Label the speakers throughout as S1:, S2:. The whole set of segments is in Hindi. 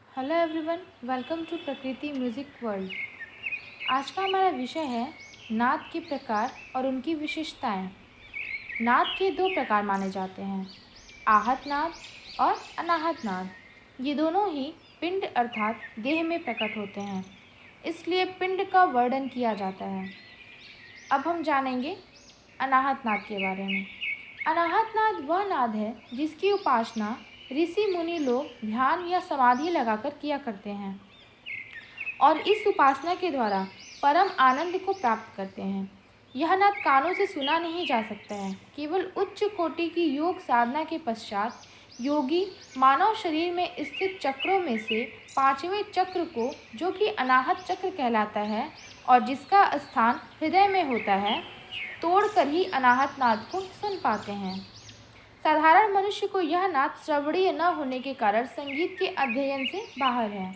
S1: हेलो एवरीवन, वेलकम टू प्रकृति म्यूज़िक वर्ल्ड। आज का हमारा विषय है नाद के प्रकार और उनकी विशेषताएं। नाद के दो प्रकार माने जाते हैं, आहत नाद और अनाहत नाद। ये दोनों ही पिंड अर्थात देह में प्रकट होते हैं, इसलिए पिंड का वर्णन किया जाता है। अब हम जानेंगे अनाहत नाद के बारे में। अनाहत नाद वह नाद है जिसकी उपासना ऋषि मुनि लोग ध्यान या समाधि लगाकर किया करते हैं और इस उपासना के द्वारा परम आनंद को प्राप्त करते हैं। यह नाद कानों से सुना नहीं जा सकता है। केवल उच्च कोटि की योग साधना के पश्चात योगी मानव शरीर में स्थित चक्रों में से पांचवें चक्र को, जो कि अनाहत चक्र कहलाता है और जिसका स्थान हृदय में होता है, तोड़कर ही अनाहत नाद को सुन पाते हैं। साधारण मनुष्य को यह नाद श्रवणीय न होने के कारण संगीत के अध्ययन से बाहर है।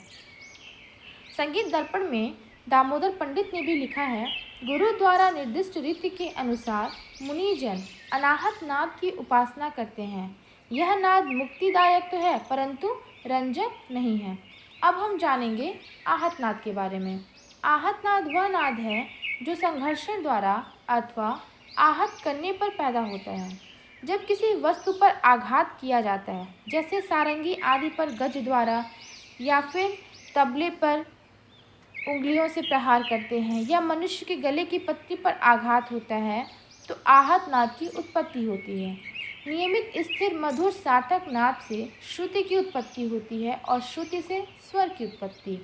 S1: संगीत दर्पण में दामोदर पंडित ने भी लिखा है, गुरु द्वारा निर्दिष्ट रीति के अनुसार मुनिजन अनाहत नाद की उपासना करते हैं। यह नाद मुक्तिदायक तो है परंतु रंजक नहीं है। अब हम जानेंगे आहत नाद के बारे में। आहत नाद वह नाद है जो संघर्षण द्वारा अथवा आहत करने पर पैदा होता है। जब किसी वस्तु पर आघात किया जाता है, जैसे सारंगी आदि पर गज द्वारा, या फिर तबले पर उंगलियों से प्रहार करते हैं, या मनुष्य के गले की पत्ती पर आघात होता है, तो आहत नाद की उत्पत्ति होती है। नियमित स्थिर मधुर सार्थक नाद से श्रुति की उत्पत्ति होती है और श्रुति से स्वर की उत्पत्ति।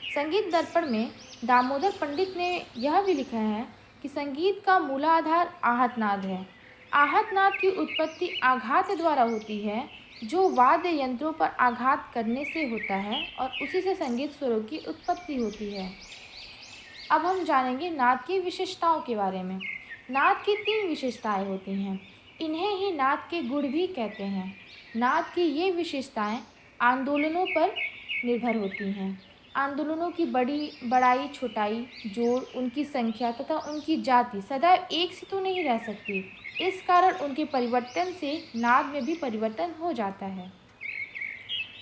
S1: संगीत दर्पण में दामोदर पंडित ने यह भी लिखा है कि संगीत का मूलाधार आहत नाद है। आहत नाद की उत्पत्ति आघात द्वारा होती है, जो वाद्य यंत्रों पर आघात करने से होता है और उसी से संगीत स्वरों की उत्पत्ति होती है। अब हम जानेंगे नाद की विशेषताओं के बारे में। नाद की 3 विशेषताएं होती हैं, इन्हें ही नाद के गुण भी कहते हैं। नाद की ये विशेषताएं आंदोलनों पर निर्भर होती हैं। आंदोलनों की बड़ाई, छोटाई, जोड़, उनकी संख्या तथा उनकी जाति सदैव एक सी तो नहीं रह सकती। इस कारण उनके परिवर्तन से नाद में भी परिवर्तन हो जाता है।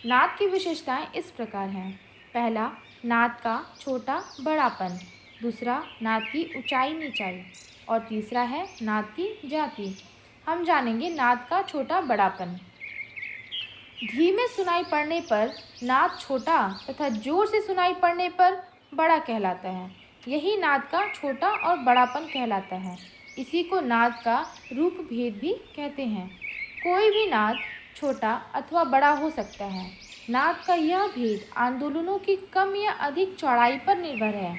S1: नाद की विशेषताएं इस प्रकार हैं। पहला, नाद का छोटा बड़ापन। दूसरा, नाद की ऊंचाई नीचाई। और तीसरा है नाद की जाति। हम जानेंगे नाद का छोटा बड़ापन। धीमे सुनाई पड़ने पर नाद छोटा तथा जोर से सुनाई पड़ने पर बड़ा कहलाता है। यही नाद का छोटा और बड़ापन कहलाता है। इसी को नाद का रूप भेद भी कहते हैं। कोई भी नाद छोटा अथवा बड़ा हो सकता है। नाद का यह भेद आंदोलनों की कम या अधिक चौड़ाई पर निर्भर है।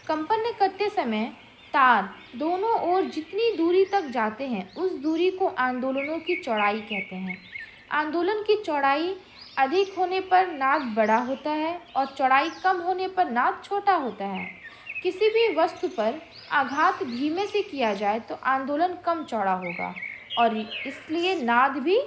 S1: कंपन करते समय तार दोनों ओर जितनी दूरी तक जाते हैं, उस दूरी को आंदोलनों की चौड़ाई कहते हैं। आंदोलन की चौड़ाई अधिक होने पर नाद बड़ा होता है और चौड़ाई कम होने पर नाद छोटा होता है। किसी भी वस्तु पर आघात धीमे से किया जाए तो आंदोलन कम चौड़ा होगा और इसलिए नाद भी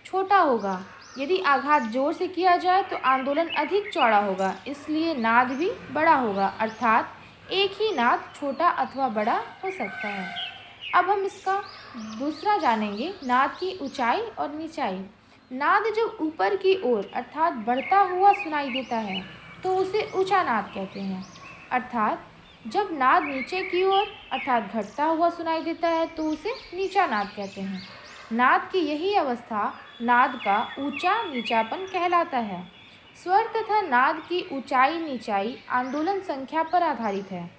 S1: छोटा होगा। यदि आघात जोर से किया जाए तो आंदोलन अधिक चौड़ा होगा, इसलिए नाद भी बड़ा होगा। अर्थात एक ही नाद छोटा अथवा बड़ा हो सकता है। अब हम इसका दूसरा जानेंगे, नाद की ऊंचाई और नीचाई। नाद जब ऊपर की ओर अर्थात बढ़ता हुआ सुनाई देता है तो उसे ऊंचा नाद कहते हैं। अर्थात जब नाद नीचे की ओर अर्थात घटता हुआ सुनाई देता है तो उसे नीचा नाद कहते हैं। नाद की यही अवस्था नाद का ऊंचा नीचापन कहलाता है। स्वर तथा नाद की ऊंचाई नीचाई आंदोलन संख्या पर आधारित है।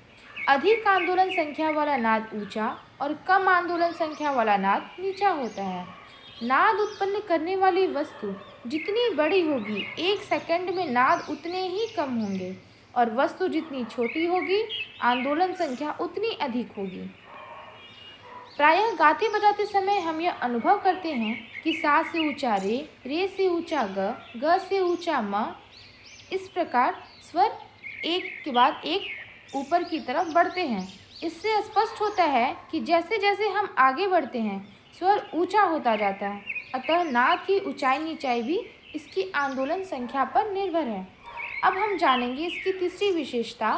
S1: अधिक आंदोलन संख्या वाला नाद ऊंचा और कम आंदोलन संख्या वाला नाद नीचा होता है। नाद उत्पन्न करने वाली वस्तु जितनी बड़ी होगी, 1 सेकंड में नाद उतने ही कम होंगे और वस्तु जितनी छोटी होगी, आंदोलन संख्या उतनी अधिक होगी। प्रायः गाते बजाते समय हम यह अनुभव करते हैं कि सा से ऊंचा रे से ऊंचा ग से ऊंचा म, इस प्रकार स्वर एक के बाद एक ऊपर की तरफ बढ़ते हैं। इससे स्पष्ट होता है कि जैसे जैसे हम आगे बढ़ते हैं, स्वर ऊंचा होता जाता है। अतः नाद की ऊंचाई नीचाई भी इसकी आंदोलन संख्या पर निर्भर है। अब हम जानेंगे इसकी तीसरी विशेषता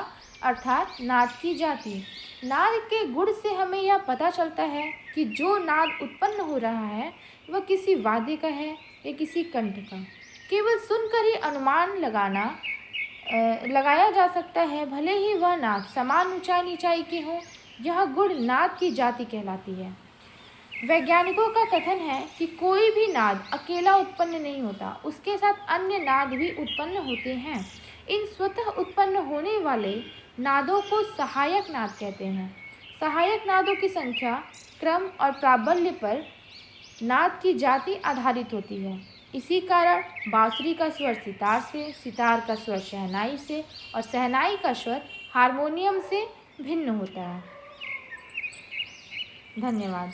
S1: अर्थात नाद की जाति। नाद के गुण से हमें यह पता चलता है कि जो नाद उत्पन्न हो रहा है वह किसी वाद्य का है या किसी कंठ का। केवल सुनकर ही अनुमान लगाया जा सकता है, भले ही वह नाद समान ऊंचाई नीचाई के हों। यह गुण नाद की जाति कहलाती है। वैज्ञानिकों का कथन है कि कोई भी नाद अकेला उत्पन्न नहीं होता, उसके साथ अन्य नाद भी उत्पन्न होते हैं। इन स्वतः उत्पन्न होने वाले नादों को सहायक नाद कहते हैं। सहायक नादों की संख्या, क्रम और प्राबल्य पर नाद की जाति आधारित होती है। इसी कारण बांसुरी का स्वर सितार से, सितार का स्वर शहनाई से और शहनाई का स्वर हारमोनियम से भिन्न होता है। धन्यवाद।